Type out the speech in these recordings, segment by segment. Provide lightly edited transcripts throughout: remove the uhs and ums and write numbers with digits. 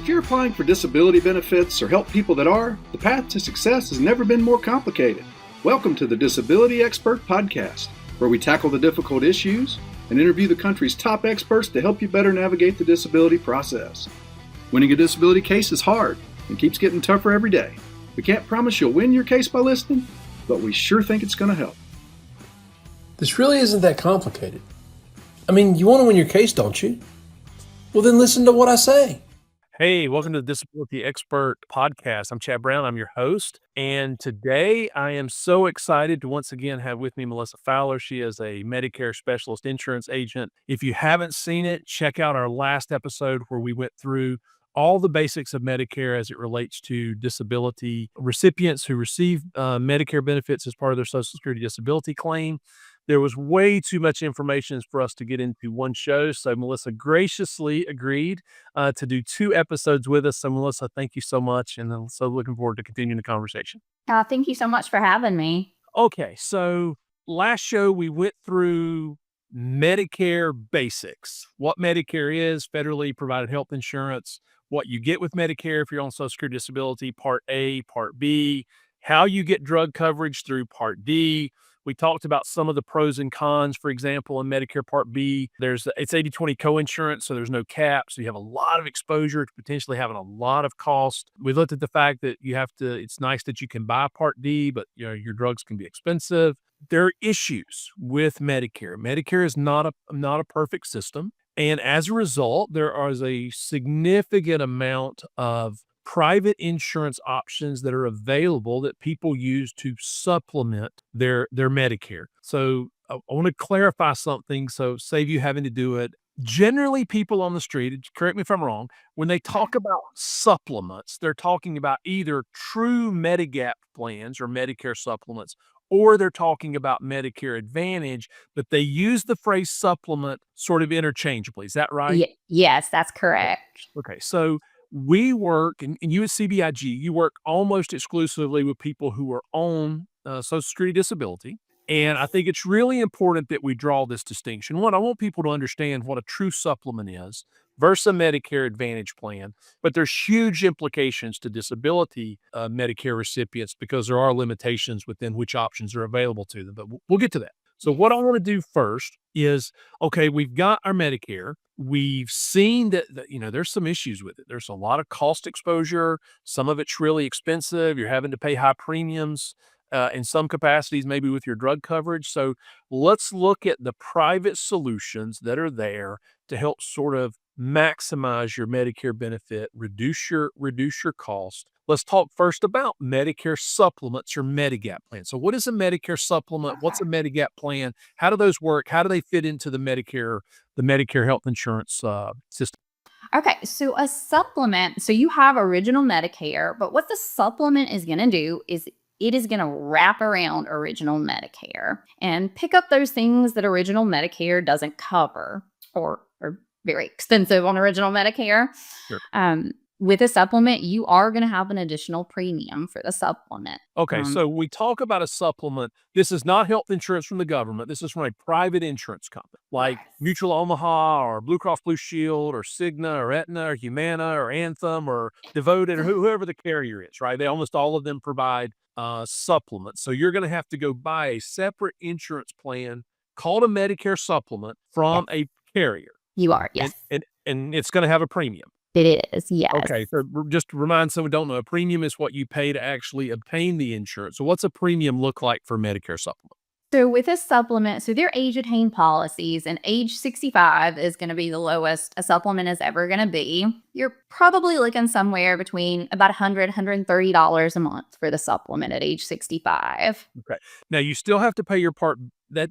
If you're applying for disability benefits or help people that are, the path to success has never been more complicated. Welcome to the Disability Expert Podcast, where we tackle the difficult issues and interview the country's top experts to help you better navigate the disability process. Winning a disability case is hard and keeps getting tougher every day. We can't promise you'll win your case by listening, but we sure think it's going to help. This really isn't that complicated. I mean, you want to win your case, don't you? Well, then listen to what I say. Hey, welcome to the Disability Expert Podcast. I'm Chad Brown. I'm your host. And today I am so excited to once again have with me Melissa Fowler. She is a Medicare specialist insurance agent. If you haven't seen it, check out our last episode where we went through all the basics of Medicare as it relates to disability recipients who receive Medicare benefits as part of their Social Security disability claim. There was way too much information for us to get into one show, so Melissa graciously agreed to do 2 episodes with us. So Melissa, thank you so much, and I'm so looking forward to continuing the conversation. Thank you so much for having me. Okay, so last show we went through Medicare basics, what Medicare is, federally provided health insurance, what you get with Medicare if you're on Social Security disability, Part A, Part B, how you get drug coverage through Part D. We talked about some of the pros and cons. For example, in Medicare Part B, it's 80/20 coinsurance, so there's no cap. So you have a lot of exposure to potentially having a lot of cost. We looked at the fact that it's nice that you can buy Part D, but your drugs can be expensive. There are issues with Medicare. Medicare is not a perfect system. And as a result, there is a significant amount of private insurance options that are available that people use to supplement their Medicare. So I want to clarify something, so save you having to do it. Generally, people on the street, correct me if I'm wrong, when they talk about supplements, they're talking about either true Medigap plans or Medicare supplements, or they're talking about Medicare Advantage, but they use the phrase supplement sort of interchangeably. Is that right? Yes, that's correct. Okay, so we work, and you at CBIG, you work almost exclusively with people who are on Social Security disability. And I think it's really important that we draw this distinction. One, I want people to understand what a true supplement is versus a Medicare Advantage plan. But there's huge implications to disability Medicare recipients because there are limitations within which options are available to them. But we'll get to that. So what I want to do first is, okay, we've got our Medicare. We've seen that there's some issues with it. There's a lot of cost exposure. Some of it's really expensive. You're having to pay high premiums in some capacities, maybe with your drug coverage. So let's look at the private solutions that are there to help sort of maximize your Medicare benefit, reduce your cost. Let's talk first about Medicare supplements or Medigap plan. So what is a Medicare supplement? What's a Medigap plan? How do those work? How do they fit into the Medicare health insurance system? Okay, so a supplement, so you have original Medicare, but what the supplement is going to do is it is going to wrap around original Medicare and pick up those things that original Medicare doesn't cover or are very expensive on original Medicare. Sure. With a supplement, you are going to have an additional premium for the supplement. Okay, so we talk about a supplement. This is not health insurance from the government. This is from a private insurance company like Mutual Omaha or Blue Cross Blue Shield or Cigna or Aetna or Humana or Anthem or Devoted or whoever the carrier is, right? Almost all of them provide supplements. So you're going to have to go buy a separate insurance plan called a Medicare supplement from a carrier. You are, yes. And it's going to have a premium. It is, yes. Okay, so just to remind someone who don't know, a premium is what you pay to actually obtain the insurance. So what's a premium look like for Medicare supplement? So with a supplement, so they're age-attained policies, and age 65 is going to be the lowest a supplement is ever going to be. You're probably looking somewhere between about $100, $130 a month for the supplement at age 65. Okay. Now, you still have to pay your part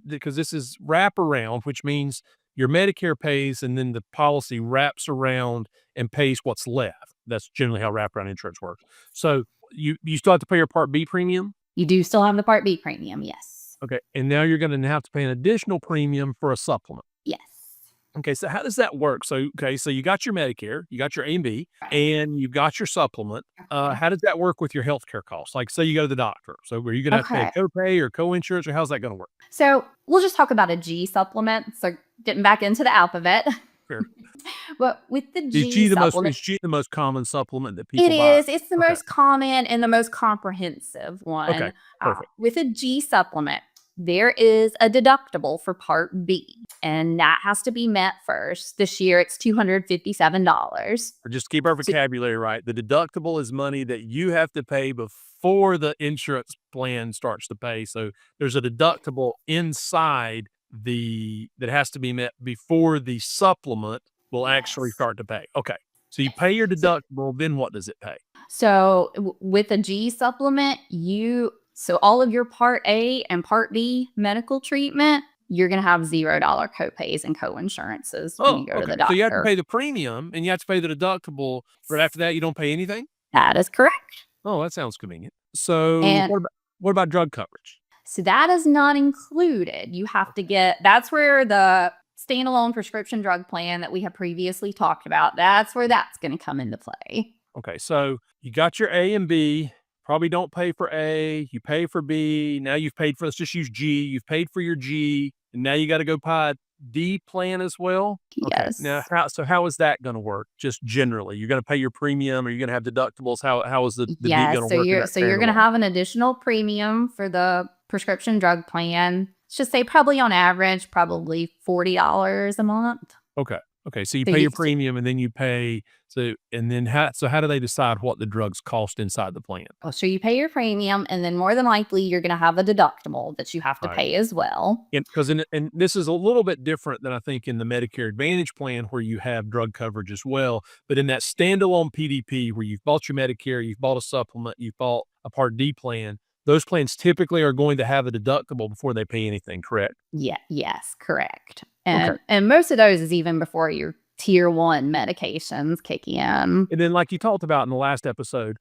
because this is wraparound, which means your Medicare pays and then the policy wraps around and pays what's left. That's generally how wraparound insurance works. So you still have to pay your Part B premium? You do still have the Part B premium, yes. Okay. And now you're going to have to pay an additional premium for a supplement. Yes. Okay. So how does that work? So you got your Medicare, you got your A and B, and you've got your supplement. How does that work with your healthcare costs? Like say you go to the doctor. So are you going to have to pay a copay or co-insurance, or how's that going to work? So we'll just talk about a G supplement. So getting back into the alphabet. Fair. But with the Is G G supplement, the most common supplement that it people buy? is. It's the Okay. most common and the most comprehensive Okay. one. Perfect. With a G supplement, there is a deductible for Part B, and that has to be met first. This year, it's $257. Or just keep our vocabulary right. The deductible is money that you have to pay before the insurance plan starts to pay. So there's a deductible inside that has to be met before the supplement will actually Yes. start to pay. Okay. So you pay your deductible, then what does it pay? So with a G supplement, so all of your Part A and Part B medical treatment, you're going to have $0 copays and co-insurances when you go to the Okay. So you have to doctor. pay the premium and you have to pay the deductible, but after that you don't pay anything? That is correct. Oh, that sounds convenient. So And what about drug coverage? so that is not included. You have to that's where the standalone prescription drug plan that we have previously talked about, that's where that's going to come into play. Okay, so you got your A and B, probably don't pay for A, you pay for B, now you've paid for, let's just use G, you've paid for your G, and now you got to go buy a D plan as well? Okay, Yes. now how is that going to work, just generally? You're going to pay your premium, or you're going to have deductibles? How is the D Yes. going to So work in you're that so you're going to standalone? have an additional premium for the prescription drug plan. Let's just say probably on average, probably $40 a month. Okay, so you So pay you your premium, and then you pay, and then how do they decide what the drugs cost inside the plan? so you pay your premium, and then more than likely you're going to have a deductible that you have to Right. pay as well. And this is a little bit different than I think in the Medicare Advantage plan, where you have drug coverage as well. But in that standalone PDP, where you've bought your Medicare, you've bought a supplement, you've bought a Part D plan, those plans typically are going to have a deductible before they pay anything, correct? Yeah, yes, correct. Okay. And most of those is even before your tier 1 medications kick in. And then, like you talked about in the last episode,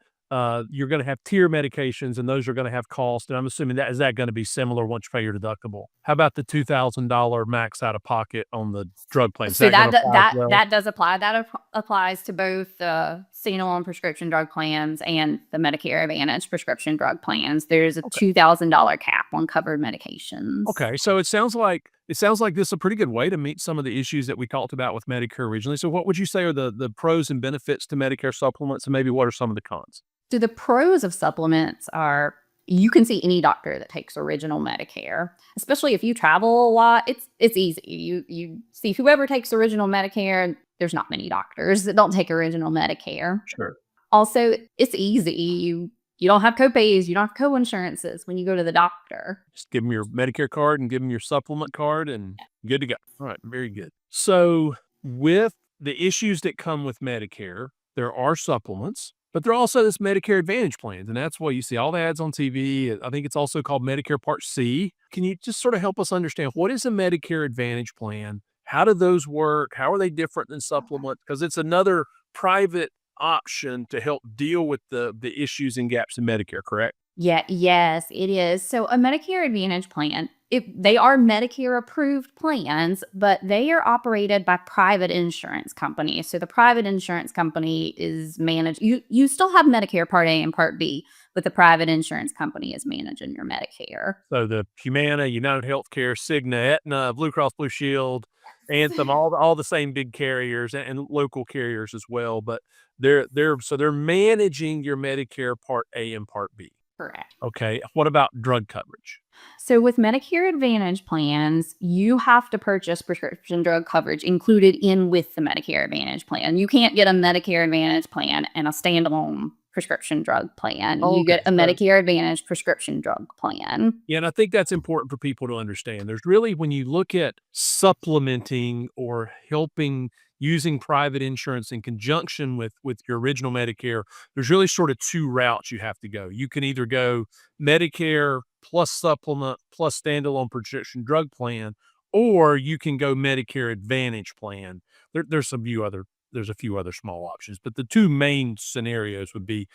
you're going to have tier medications, and those are going to have cost. And I'm assuming is that going to be similar once you pay your deductible? How about the $2,000 max out of pocket on the drug plan? Is So that that gonna apply as well? that does apply. That applies to both the standalone prescription drug plans and the Medicare Advantage prescription drug plans. There's a $2,000 cap on covered medications. Okay, so it sounds like this is a pretty good way to meet some of the issues that we talked about with Medicare originally. So what would you say are the pros and benefits to Medicare supplements, and maybe what are some of the cons? So the pros of supplements are you can see any doctor that takes original Medicare, especially if you travel a lot. It's easy. You see whoever takes original Medicare. There's not many doctors that don't take original Medicare. Sure. Also, it's easy. You don't have copays. You don't have co-insurances when you go to the doctor. Just give them your Medicare card and give them your supplement card, and good to go. All right, very good. So with the issues that come with Medicare, there are supplements, but there are also this Medicare Advantage plans, and that's why you see all the ads on TV. I think it's also called Medicare Part C. Can you just sort of help us understand what is a Medicare Advantage plan? How do those work? How are they different than supplement? Because it's another private option to help deal with the issues and gaps in Medicare, correct? Yeah, yes, it is. So a Medicare Advantage plan, they are Medicare approved plans, but they are operated by private insurance companies. So the private insurance company is managed. You still have Medicare Part A and Part B, but the private insurance company is managing your Medicare. So the Humana, United Healthcare, Cigna, Aetna, Blue Cross Blue Shield, Anthem, all the same big carriers and local carriers as well. But they're managing your Medicare Part A and Part B. Correct. Okay. What about drug coverage? So with Medicare Advantage plans, you have to purchase prescription drug coverage included in with the Medicare Advantage plan. You can't get a Medicare Advantage plan and a standalone prescription drug plan. Oh, You get a okay. Medicare Advantage prescription drug plan. Yeah, and I think that's important for people to understand. There's really, when you look at supplementing or helping using private insurance in conjunction with your original Medicare, there's really sort of two routes you have to go. You can either go Medicare plus supplement plus standalone prescription drug plan, or you can go Medicare Advantage plan. There's a few other small options, but the two main scenarios would be,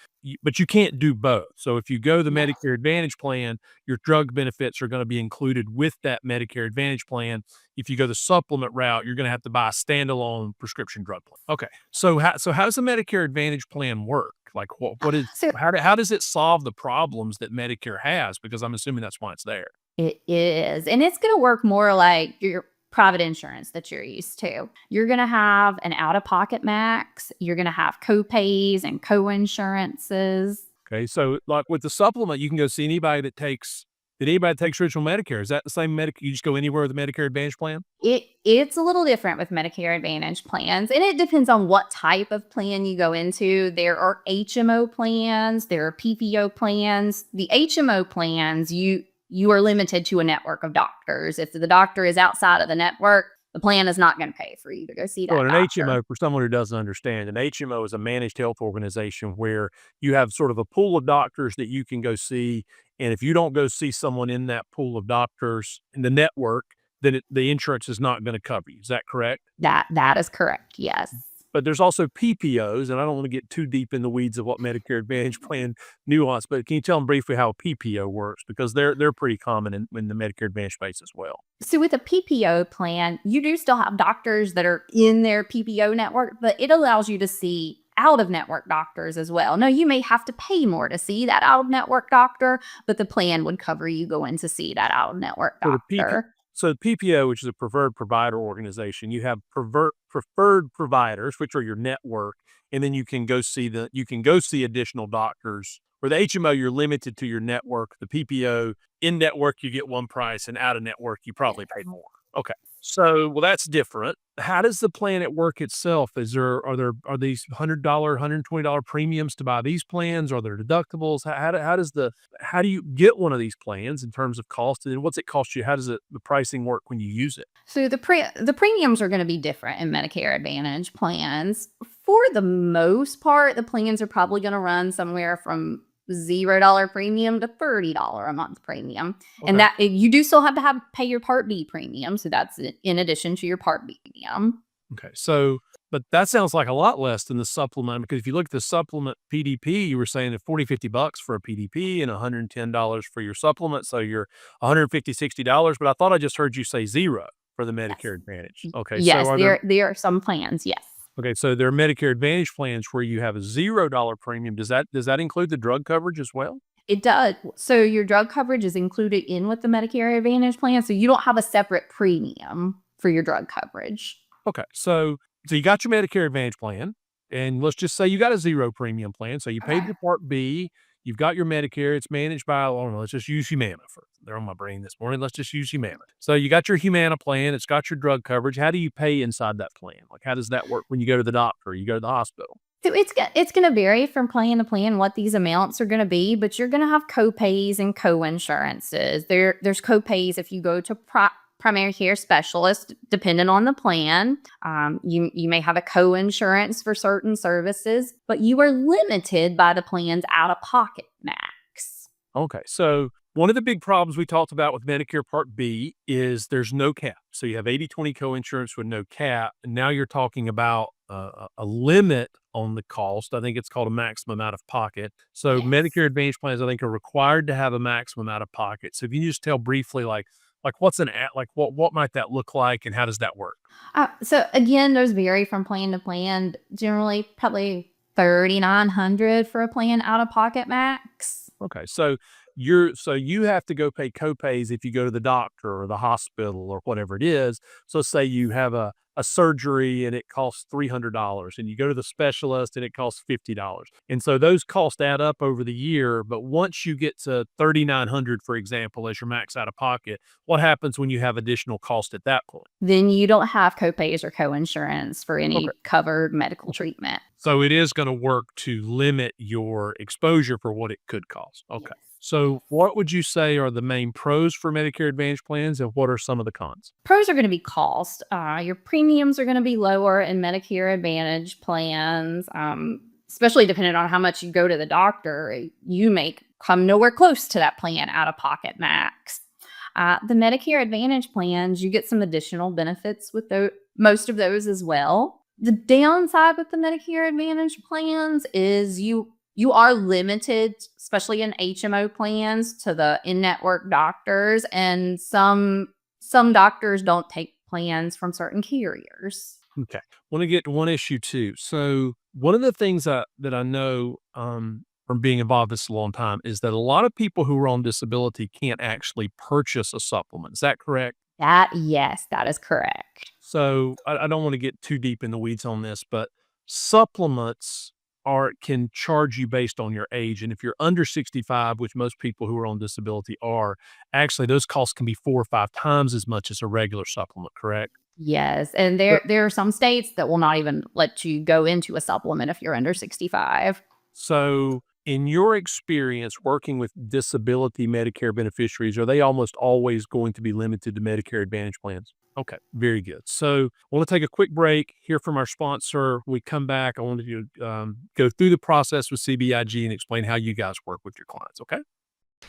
but you can't do both. So if you go the No. Medicare Advantage plan, your drug benefits are going to be included with that Medicare Advantage plan. If you go the supplement route, you're going to have to buy a standalone prescription drug plan. Okay. So how does the Medicare Advantage plan work? Like how does it solve the problems that Medicare has? Because I'm assuming that's why it's there. It is. And it's going to work more like private insurance that you're used to. You're going to have an out-of-pocket max. You're going to have co-pays and co-insurances. Okay, so like with the supplement, you can go see anybody that takes original Medicare. Is that the same You just go anywhere with a Medicare Advantage plan? It's a little different with Medicare Advantage plans, and it depends on what type of plan you go into. There are HMO plans, there are PPO plans. The HMO plans, you are limited to a network of doctors. If the doctor is outside of the network, the plan is not going to pay for you to go see that So an doctor. HMO, for someone who doesn't understand, an HMO is a managed health organization where you have sort of a pool of doctors that you can go see. And if you don't go see someone in that pool of doctors in the network, then the insurance is not going to cover you. Is that correct? That is correct, yes. But there's also PPOs, and I don't want to get too deep in the weeds of what Medicare Advantage plan nuance, but can you tell them briefly how a PPO works? Because they're pretty common in the Medicare Advantage space as well. So with a PPO plan, you do still have doctors that are in their PPO network, but it allows you to see out-of-network doctors as well. Now, you may have to pay more to see that out-of-network doctor, but the plan would cover you going to see that out-of-network doctor. So the PPO, which is a preferred provider organization, you have preferred providers, which are your network, and then you can go see additional doctors. For the HMO, you're limited to your network. The PPO, in network, you get one price, and out of network, you probably pay more. Okay. So, well, that's different. How does the plan at work itself? Are these $100, $120 premiums to buy these plans? Are there deductibles? How do you get one of these plans in terms of cost? And then what's it cost you? How does the pricing work when you use it? So the premiums are going to be different in Medicare Advantage plans. For the most part, the plans are probably going to run somewhere from $0 premium to $30 a month premium. Okay. And that you do still have to pay your Part B premium. So that's in addition to your Part B premium. Okay. So, but that sounds like a lot less than the supplement, because if you look at the supplement PDP, you were saying that $40-$50 for a PDP and $110 for your supplement. So you're $150, $60. But I thought I just heard you say zero for the Medicare Advantage. Okay. Yes, So there are some plans. Yes. Okay, so there are Medicare Advantage plans where you have a $0 premium. Does that include the drug coverage as well? It does. So your drug coverage is included in with the Medicare Advantage plan. So you don't have a separate premium for your drug coverage. Okay, so you got your Medicare Advantage plan, and let's just say you got a zero premium plan. So you paid your Part B, you've got your Medicare. It's managed by, I don't know, let's just use Humana. They're on my brain this morning. Let's just use Humana. So you got your Humana plan. It's got your drug coverage. How do you pay inside that plan? Like, how does that work when you go to the doctor or you go to the hospital? So it's going to vary from plan to plan what these amounts are going to be, but you're going to have co-pays and co-insurances. There's co-pays if you go to primary care specialist, depending on the plan. You may have a co-insurance for certain services, but you are limited by the plan's out-of-pocket max. Okay, so one of the big problems we talked about with Medicare Part B is there's no cap. So you have 80/20 co-insurance with no cap, and now you're talking about a limit on the cost. I think it's called a maximum out of pocket. So Yes. Medicare Advantage plans, I think, are required to have a maximum out of pocket. So if you can just tell briefly, like what's what might that look like, and how does that work? So again, those vary from plan to plan. Generally, probably $3,900 for a plan out-of-pocket max. Okay, so you have to go pay copays if you go to the doctor or the hospital or whatever it is. So say you have a surgery and it costs $300, and you go to the specialist and it costs $50. And so those costs add up over the year. But once you get to $3,900, for example, as your max out of pocket, what happens when you have additional cost at that point? Then you don't have copays or co-insurance for any covered medical treatment. So it is going to work to limit your exposure for what it could cost. Okay. Yes. So what would you say are the main pros for Medicare Advantage plans, and what are some of the cons? Pros are going to be cost. Your premiums are going to be lower in Medicare Advantage plans, especially depending on how much you go to the doctor. You may come nowhere close to that plan out-of-pocket max. The Medicare Advantage plans, you get some additional benefits with most of those as well. The downside with the Medicare Advantage plans is you are limited, especially in HMO plans, to the in-network doctors, and some doctors don't take plans from certain carriers. Okay. Want to get to one issue too. So one of the things that I know from being involved this a long time is that a lot of people who are on disability can't actually purchase a supplement. Is that correct? Yes, that is correct. So I don't want to get too deep in the weeds on this, but supplements can charge you based on your age. And if you're under 65, which most people who are on disability are, actually those costs can be 4 or 5 times as much as a regular supplement, correct? Yes, and But there are some states that will not even let you go into a supplement if you're under 65. so in your experience working with disability Medicare beneficiaries, are they almost always going to be limited to Medicare Advantage plans? Okay, very good. So I want to take a quick break, hear from our sponsor. When we come back, I wanted you to go through the process with CBIG and explain how you guys work with your clients, okay?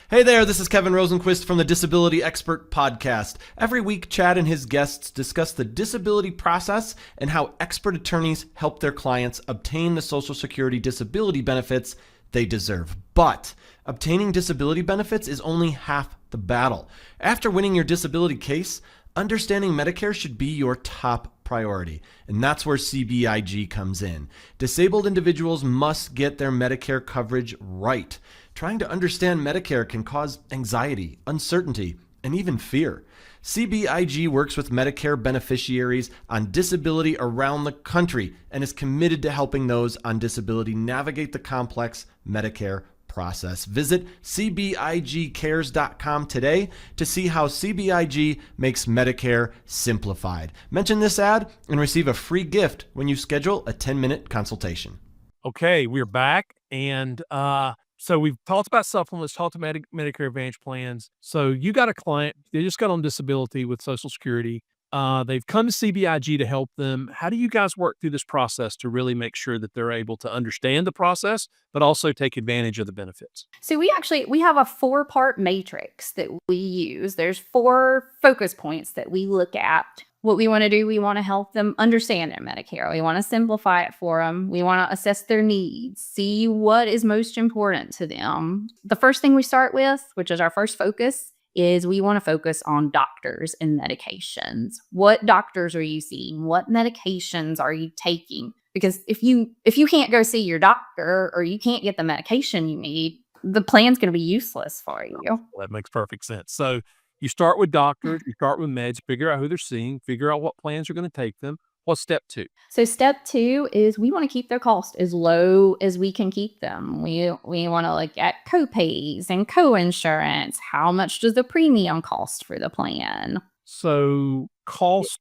Hey there, this is Kevin Rosenquist from the Disability Expert Podcast. Every week, Chad and his guests discuss the disability process and how expert attorneys help their clients obtain the Social Security disability benefits they deserve. But obtaining disability benefits is only half the battle. After winning your disability case, understanding Medicare should be your top priority, and that's where CBIG comes in. Disabled individuals must get their Medicare coverage right. Trying to understand Medicare can cause anxiety, uncertainty, and even fear. CBIG works with Medicare beneficiaries on disability around the country and is committed to helping those on disability navigate the complex Medicare process. Visit cbigcares.com today to see how CBIG makes Medicare simplified. Mention this ad and receive a free gift when you schedule a 10-minute consultation. Okay, we're back. And so we've talked about supplements, talked about Medicare Advantage plans. So you got a client, they just got on disability with Social Security. They've come to CBIG to help them. How do you guys work through this process to really make sure that they're able to understand the process, but also take advantage of the benefits? So we have a 4-part matrix that we use. There's 4 focus points that we look at. What we want to do, we want to help them understand their Medicare. We want to simplify it for them. We want to assess their needs, see what is most important to them. The first thing we start with, which is our first focus, is we want to focus on doctors and medications. What doctors are you seeing? What medications are you taking? Because if you can't go see your doctor or you can't get the medication you need, the plan's going to be useless for you. Well, that makes perfect sense. So you start with doctors, you start with meds, figure out who they're seeing, figure out what plans are going to take them. What's step 2? So step 2 is we want to keep their cost as low as we can keep them. We want to look at co-pays and co-insurance. How much does the premium cost for the plan? So cost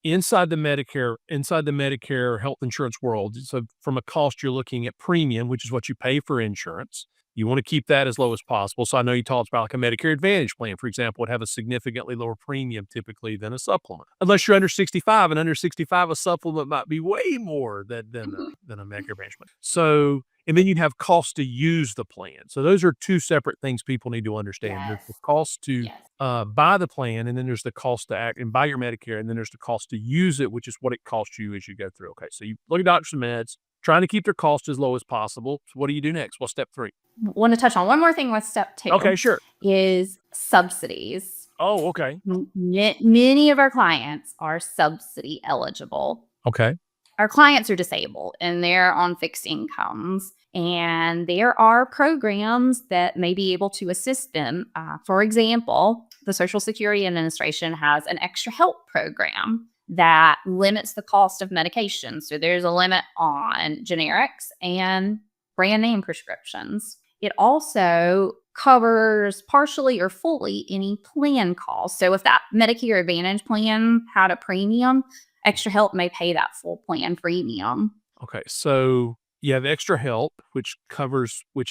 inside the Medicare health insurance world. So from a cost, you're looking at premium, which is what you pay for insurance. You want to keep that as low as possible. So I know you talked about like a Medicare Advantage plan, for example, would have a significantly lower premium typically than a supplement. Unless you're under 65, and under 65, a supplement might be way more than a Medicare Advantage plan. So, and then you'd have cost to use the plan. So those are 2 separate things people need to understand. There's the cost to buy the plan, and then there's the cost to act and buy your Medicare, and then there's the cost to use it, which is what it costs you as you go through. Okay, so you look at doctors and meds, trying to keep their cost as low as possible. So what do you do next? What's step 3? Want to touch on one more thing with step 2. Okay, sure. Is subsidies. Oh, okay. Many of our clients are subsidy eligible. Okay. Our clients are disabled and they're on fixed incomes, and there are programs that may be able to assist them. For example, the Social Security Administration has an extra help program that limits the cost of medication. So there's a limit on generics and brand name prescriptions. It also covers partially or fully any plan costs. So if that Medicare Advantage plan had a premium, Extra Help may pay that full plan premium. Okay, so you have Extra Help, which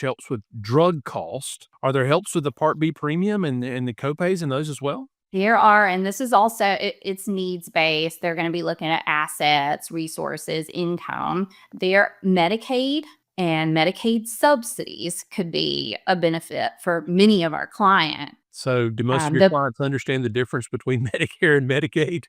helps with drug cost. Are there helps with the Part B premium and the copays and those as well? There are, and this is also, it's needs-based. They're going to be looking at assets, resources, income. Their Medicaid and Medicaid subsidies could be a benefit for many of our clients. So do most of your clients understand the difference between Medicare and Medicaid?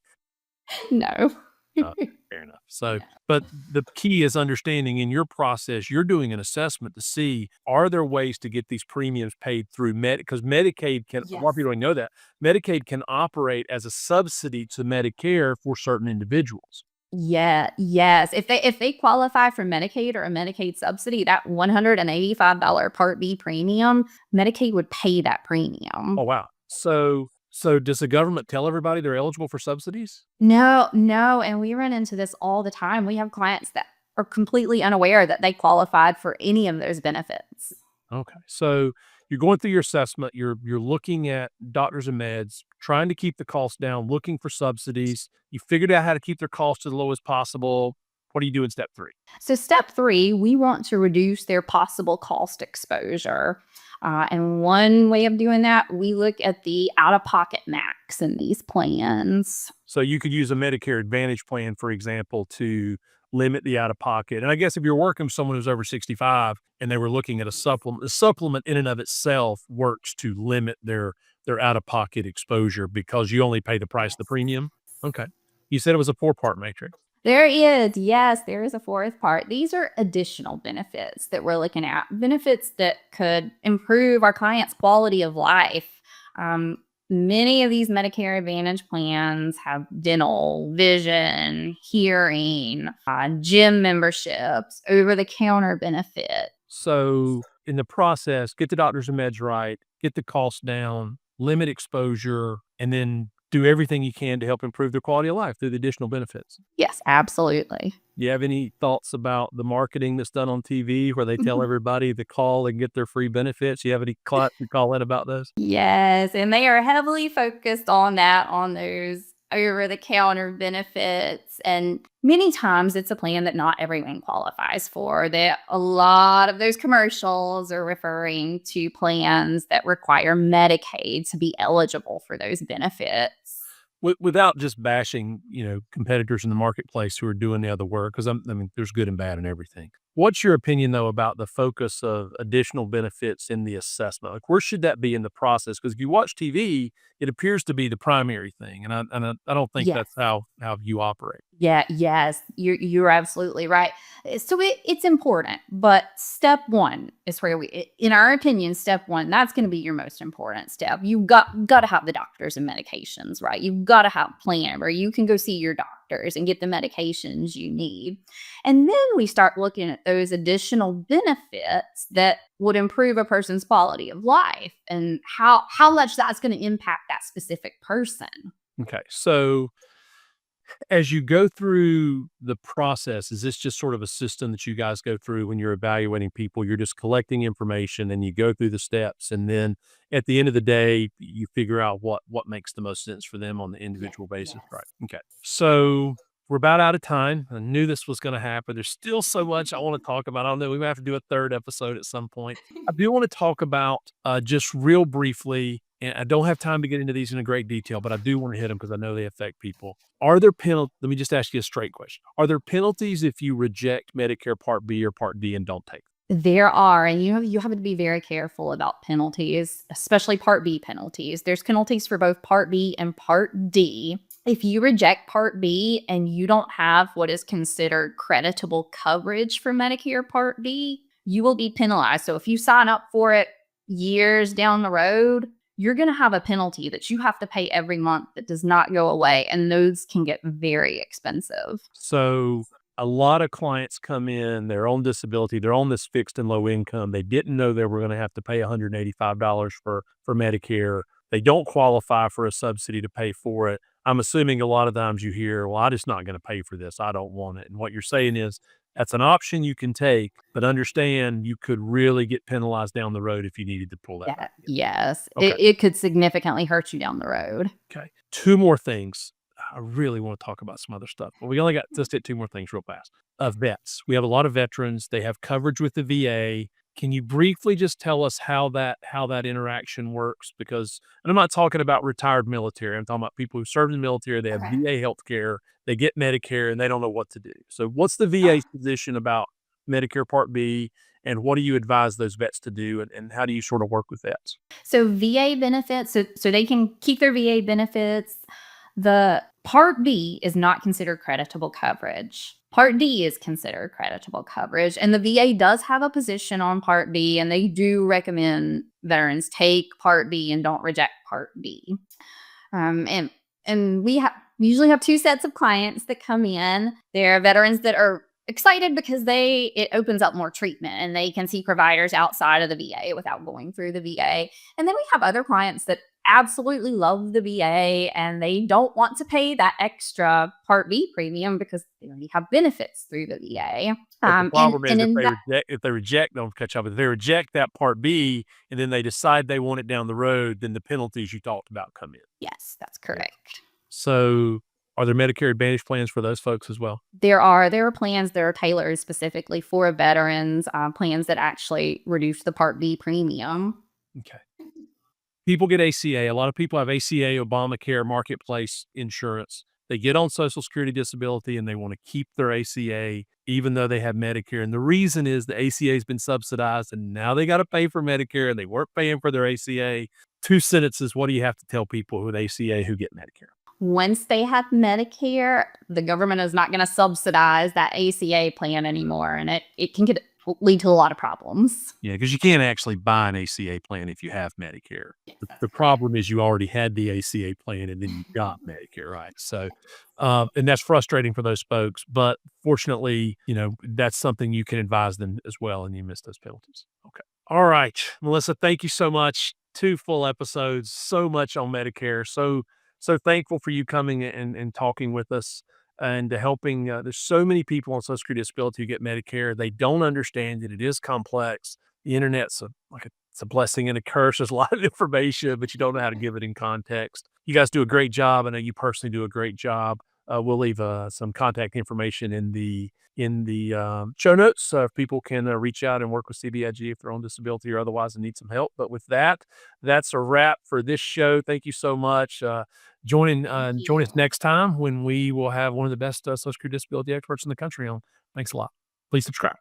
No. Fair enough. So, but the key is understanding in your process, you're doing an assessment to see, are there ways to get these premiums paid through because Medicaid can, a lot of people don't know that, Medicaid can operate as a subsidy to Medicare for certain individuals. Yes. If they qualify for Medicaid or a Medicaid subsidy, that $185 Part B premium, Medicaid would pay that premium. Oh, wow. So So does the government tell everybody they're eligible for subsidies? No, no. And we run into this all the time. We have clients that are completely unaware that they qualified for any of those benefits. Okay. So you're going through your assessment, you're looking at doctors and meds, trying to keep the costs down, looking for subsidies. You figured out how to keep their costs as low as possible. What do you do in step 3? So, step 3, we want to reduce their possible cost exposure. And one way of doing that, we look at the out of pocket max in these plans. So you could use a Medicare Advantage plan, for example, to limit the out of pocket. And I guess if you're working with someone who's over 65 and they were looking at a supplement, the supplement in and of itself works to limit their out of pocket exposure because you only pay the price of the premium. Okay. You said it was a 4-part matrix. There is, yes, there is a 4th part. These are additional benefits that we're looking at, benefits that could improve our clients' quality of life. Many of these Medicare Advantage plans have dental, vision, hearing, gym memberships, over-the-counter benefit. So in the process, get the doctors and meds right, get the costs down, limit exposure, and then do everything you can to help improve their quality of life through the additional benefits. Yes, absolutely. You have any thoughts about the marketing that's done on TV where they tell everybody to call and get their free benefits? You have any clients who call in about those? Yes, and they are heavily focused on that, on those over-the-counter benefits. And many times it's a plan that not everyone qualifies for. That a lot of those commercials are referring to plans that require Medicaid to be eligible for those benefits. Without just bashing, competitors in the marketplace who are doing the other work, because there's good and bad in everything. What's your opinion, though, about the focus of additional benefits in the assessment? Like, where should that be in the process? Because if you watch TV, it appears to be the primary thing, and I don't think Yes. that's how you operate. Yeah, yes, you're absolutely right. So it's important, but step 1 is where in our opinion, step 1, that's going to be your most important step. You've got to have the doctors and medications, right? You've got to have a plan where you can go see your doctors and get the medications you need. And then we start looking at those additional benefits that would improve a person's quality of life and how much that's going to impact that specific person. Okay, so as you go through the process, is this just sort of a system that you guys go through when you're evaluating people? You're just collecting information and you go through the steps, and then at the end of the day, you figure out what makes the most sense for them on the individual basis, right? Okay. So we're about out of time. I knew this was going to happen. There's still so much I want to talk about. I don't know. We might have to do a 3rd episode at some point. I do want to talk about just real briefly, and I don't have time to get into these in a great detail, but I do want to hit them because I know they affect people. Are there penalties? Let me just ask you a straight question. Are there penalties if you reject Medicare Part B or Part D and don't take them? There are, and you have to be very careful about penalties, especially Part B penalties. There's penalties for both Part B and Part D. If you reject Part B and you don't have what is considered creditable coverage for Medicare Part B, you will be penalized. So if you sign up for it years down the road, you're going to have a penalty that you have to pay every month that does not go away. And those can get very expensive. So a lot of clients come in, they're on disability, they're on this fixed and low income. They didn't know they were going to have to pay $185 for Medicare. They don't qualify for a subsidy to pay for it. I'm assuming a lot of times you hear, well, I'm just not going to pay for this. I don't want it. And what you're saying is that's an option you can take, but understand you could really get penalized down the road if you needed to pull that Yeah, back. yes, Okay. it could significantly hurt you down the road. Okay. 2 more things. I really want to talk about some other stuff, but we only got just hit 2 more things real fast. Vets. We have a lot of veterans. They have coverage with the VA. Can you briefly just tell us how that interaction works? Because, and I'm not talking about retired military. I'm talking about people who serve in the military. They have Okay. VA health care. They get Medicare and they don't know what to do. So what's the VA's position about Medicare Part B, and what do you advise those vets to do, and how do you sort of work with vets? So VA benefits, so they can keep their VA benefits. The Part B is not considered creditable coverage. Part D is considered creditable coverage, and the VA does have a position on Part B, and they do recommend veterans take Part B and don't reject Part B. And we usually have 2 sets of clients that come in. There are veterans that are excited because it opens up more treatment and they can see providers outside of the VA without going through the VA. And then we have other clients that absolutely love the VA and they don't want to pay that extra Part B premium because they already have benefits through the VA. But the problem is in that, if they reject, don't catch up, if they reject that Part B and then they decide they want it down the road, then the penalties you talked about come in. yes, that's correct. So are there Medicare Advantage plans for those folks as well? There are plans that are tailored specifically for veterans, plans that actually reduce the Part B premium. Okay. People get ACA. A lot of people have ACA, Obamacare, Marketplace insurance. They get on Social Security disability and they want to keep their ACA even though they have Medicare. And the reason is the ACA has been subsidized and now they got to pay for Medicare and they weren't paying for their ACA. 2 sentences. What do you have to tell people with ACA who get Medicare? Once they have Medicare, the government is not going to subsidize that ACA plan anymore. And it can lead to a lot of problems. Yeah, because you can't actually buy an ACA plan if you have Medicare. The problem is you already had the ACA plan and then you got Medicare, right? So, and that's frustrating for those folks. But fortunately, that's something you can advise them as well and you miss those penalties. Okay. All right, Melissa, thank you so much. 2 full episodes, so much on Medicare. So thankful for you coming and talking with us and helping. There's so many people on Social Security disability who get Medicare. They don't understand it. It is complex. The internet's it's a blessing and a curse. There's a lot of information, but you don't know how to give it in context. You guys do a great job. I know you personally do a great job. We'll leave some contact information in the show notes so if people can reach out and work with CBIG if they're on disability or otherwise and need some help. But with that, that's a wrap for this show. Thank you so much. Join us next time when we will have one of the best Social Security disability experts in the country on. Thanks a lot. Please subscribe.